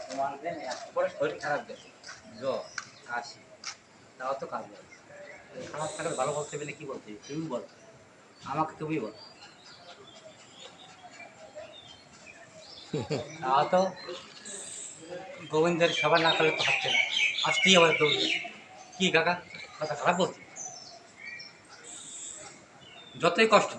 তোমাদের একেবারে শরীর খারাপ গেছে, জ্বর, কাশি, তাও তো কাজ হবে। খারাপ থাকলে ভালো বলতে গেলে কি বলতে তুমি বল, আমাকে তুমি বল। তাও তো গোবিন্দের সবার না করলে তো হচ্ছে না, আসতেই আবার দৌড়। কি কাকা, কথা খারাপ বলছি? যতই কষ্ট